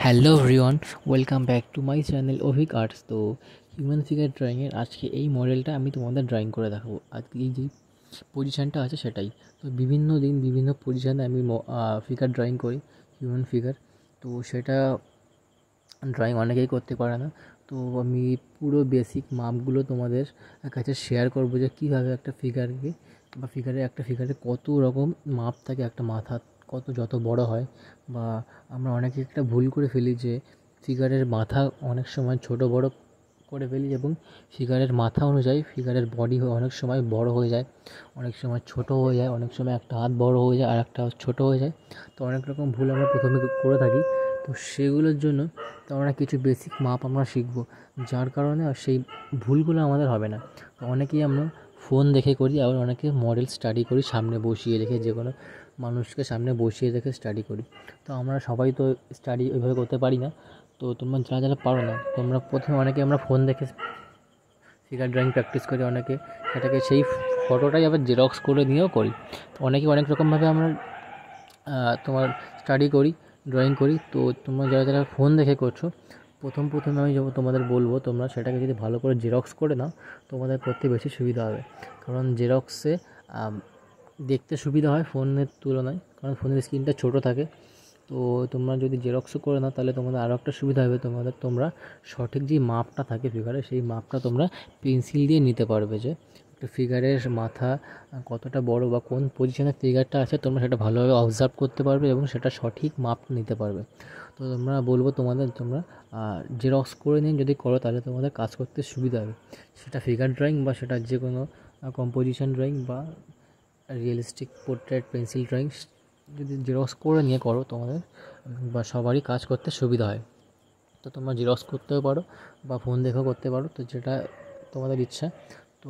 Hello everyone, welcome back to my channel Abhik arts. তো human figure ড্রয়িংয়ের আজকে এই মডেলটা আমি তোমাদের ড্রয়িং করে দেখাবো। আজকে এই যে পজিশানটা আছে সেটাই। তো বিভিন্ন দিন বিভিন্ন পজিশানে আমি ফিগার ড্রয়িং করি, হিউম্যান ফিগার। তো সেটা ড্রয়িং অনেকেই করতে পারে না। তো আমি পুরো বেসিক মাপগুলো তোমাদের কাছে শেয়ার করবো যে কীভাবে একটা ফিগারকে বা একটা ফিগারে কত রকম মাপ থাকে, একটা মাথা কত যত বড় হয়। বা আমরা অনেকে একটা ভুল করে ফেলি যে ফিগারের মাথা অনেক সময় ছোট বড় করে ফেলি, এবং ফিগারের মাথা অনুযায়ী ফিগারের বডি অনেক সময় বড় হয়ে যায়, অনেক সময় ছোট হয়ে যায়, অনেক সময় একটা হাত বড় হয়ে যায় আর একটা ছোট হয়ে যায়। তো অনেক রকম ভুল আমরা প্রথমে করে থাকি। তো সেগুলোর জন্য তো আমরা কিছু বেসিক মাপ আমরা শিখব, যার কারণে সেই ভুলগুলো আমাদের হবে না। তো অনেকেই আমরা ফোন দেখে করি, আবার অনেকে মডেল স্টাডি করি, সামনে বসিয়ে রেখে যে কোনো মানুষকে সামনে বসিয়ে রেখে স্টাডি করি। তো আমরা সবাই তো স্টাডি ওইভাবে করতে পারি না। তো তোমরা যারা যারা পারো না, তোমরা প্রথমে অনেকে আমরা ফোন দেখে ফিগার ড্রয়িং প্র্যাকটিস করি, অনেকে সেটাকে সেই ফটোটাই আবার জেরক্স করে নিয়েও করি। তো অনেকে অনেক রকমভাবে আমরা তোমার স্টাডি করি, ড্রয়িং করি। তো তোমরা যারা যারা ফোন দেখে করছো, প্রথমে আমি তোমাদের বলবো, তোমরা সেটাকে যদি ভালো করে জেরক্স করে নাও, তোমাদের করতে বেশি সুবিধা হবে। কারণ জেরক্সে দেখতে সুবিধা হয় ফোনের তুলনায়, কারণ ফোনের স্ক্রিনটা ছোটো থাকে। তো তোমরা যদি জেরক্সও করে নাও, তাহলে তোমাদের আরও একটা সুবিধা হবে, তোমরা সঠিক যে মাপটা থাকে ফিগারে, সেই মাপটা তোমরা পেন্সিল দিয়ে নিতে পারবে, যে একটা ফিগারের মাথা কতটা বড় বা কোন পজিশনে ফিগারটা আছে তোমরা সেটা ভালোভাবে অবজার্ভ করতে পারবে এবং সেটা সঠিক মাপ নিতে পারবে। তো বলবো তোমরা জেরক্স করে নিয়ে যদি করো, তাহলে তোমাদের কাজ করতে সুবিধা হবে। সেটা ফিগার ড্রয়িং বা সেটা যে কোনো কম্পোজিশন ড্রয়িং বা রিয়েলিস্টিক পোর্ট্রেট পেন্সিল ড্রয়িং, যদি জেরক্স করে নিয়ে করো তোমাদের বা সবারই কাজ করতে সুবিধা হয়। তো তোমরা জেরক্স করতেও পারো বা ফোন দেখেও করতে পারো, তো যেটা তোমাদের ইচ্ছা। তো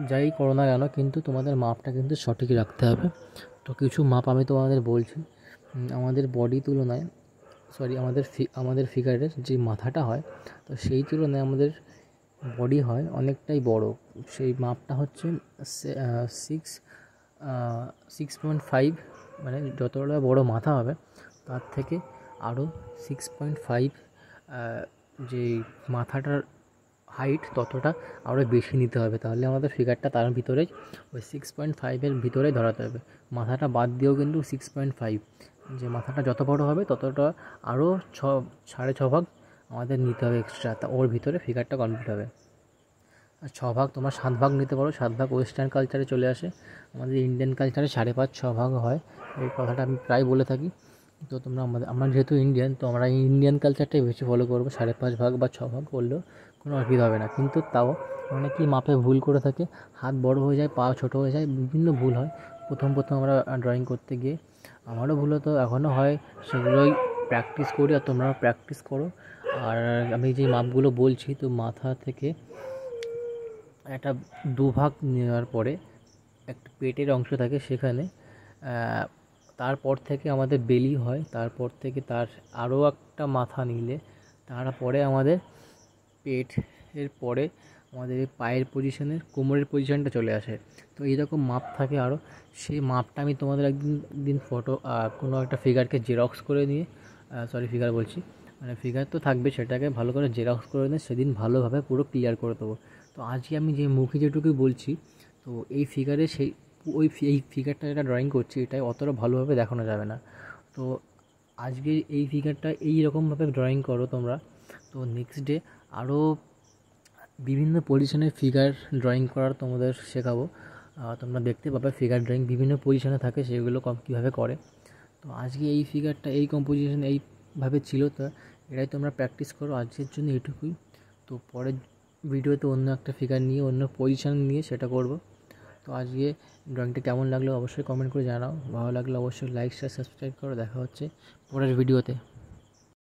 যাই করো না কেন, কিন্তু তোমাদের মাপটা কিন্তু সঠিক রাখতে হবে। তো কিছু মাপ আমি তোমাদের বলছি। আমাদের বডি তুলনায় আমাদের ফিগারের যে মাথাটা হয়, তো সেই তুলনায় আমাদের বডি হয় অনেকটাই বড়। সেই মাপটা হচ্ছে 6.5, মানে যতটা বড় মাথা হবে তার থেকে আরও 6.5 যে মাথাটার হাইট ততটা আরও বেশি নিতে হবে। তাহলে আমাদের ফিগারটা তার ভিতরেই ওই 6.5-এর ভিতরেই ধরাতে হবে। মাথাটা বাদ দিয়েও কিন্তু 6.5, যে মাথাটা যত বড় হবে ততটা আরও 6.5 ভাগ আমাদের নিতে হবে এক্সট্রা, তা ওর ভিতরে ফিগারটা কমপ্লিট হবে। আর 6 ভাগ তোমরা 7 ভাগ নিতে পারো। 7 ভাগ ওয়েস্টার্ন কালচারে চলে আসে, আমাদের ইন্ডিয়ান কালচারে 5.5-6 ভাগ হয়। এই কথাটা আমি প্রায় বলে থাকি। তো আমরা যেহেতু ইন্ডিয়ান, তো আমরা ইন্ডিয়ান কালচারটাই বেশি ফলো করবো। 5.5 ভাগ বা 6 ভাগ করলেও কোনো অসুবিধা হবে না। কিন্তু তাও অনেকেই মাপে ভুল করে থাকে, হাত বড় হয়ে যায়, পা ছোটো হয়ে যায়, বিভিন্ন ভুল হয় প্রথম আমরা ড্রয়িং করতে গিয়ে। আমারও ভুল হতো, এখনও হয়। সেগুলোই প্র্যাকটিস করি, আর তোমরাও প্র্যাকটিস করো। আর আমি যে মাপগুলো বলছি, তো মাথা থেকে একটা 2 ভাগ নেওয়ার পরে একটা পেটের অংশ থাকে সেখানে, তারপর থেকে আমাদের বেলি হয়, তারপর থেকে তার আরও একটা মাথা নিলে তারপরে আমাদের পেট, এর পরে আমাদের পায়ের পজিশনের কোমরের পজিশনটা চলে আসে। তো এইরকম মাপ থাকে আরও। সেই মাপটা আমি তোমাদের একদিন ফটো কোনো একটা ফিগারকে জেরক্স করে নিয়ে, ফিগার বলছি, মানে ফিগার তো থাকবে, সেটাকে ভালো করে জেরক্স করে নিয়ে সেদিন ভালোভাবে পুরো ক্লিয়ার করে দেবো। তো আজকে আমি যে মুখে যেটুকুই বলছি, তো এই ফিগারে এই ফিগারটা যেটা ড্রয়িং করছি, এটাই অতটা ভালোভাবে দেখানো যাবে না। তো আজকে এই ফিগারটা এই রকমভাবে ড্রয়িং করো তোমরা। তো নেক্সট ডে আরও বিভিন্ন পজিশনের ফিগার ড্রয়িং করার তোমাদের শেখাবো। তোমরা দেখতে পাবে ফিগার ড্রয়িং বিভিন্ন পজিশনে থাকে, সেগুলো কীভাবে করে। তো আজকে এই ফিগারটা এই কম্পোজিশন এইভাবে ছিল, তো এটাই তোমরা প্র্যাকটিস করো। আজকের জন্য এটুকুই। তো পরের ভিডিওতে অন্য একটা ফিগার নিয়ে, অন্য পজিশন নিয়ে সেটা করব। তো আজকে ড্রয়িংটা কেমন লাগলো অবশ্যই কমেন্ট করে জানাও। ভালো লাগলে অবশ্যই লাইক শেয়ার সাবস্ক্রাইব করো। দেখা হচ্ছে পরের ভিডিওতে।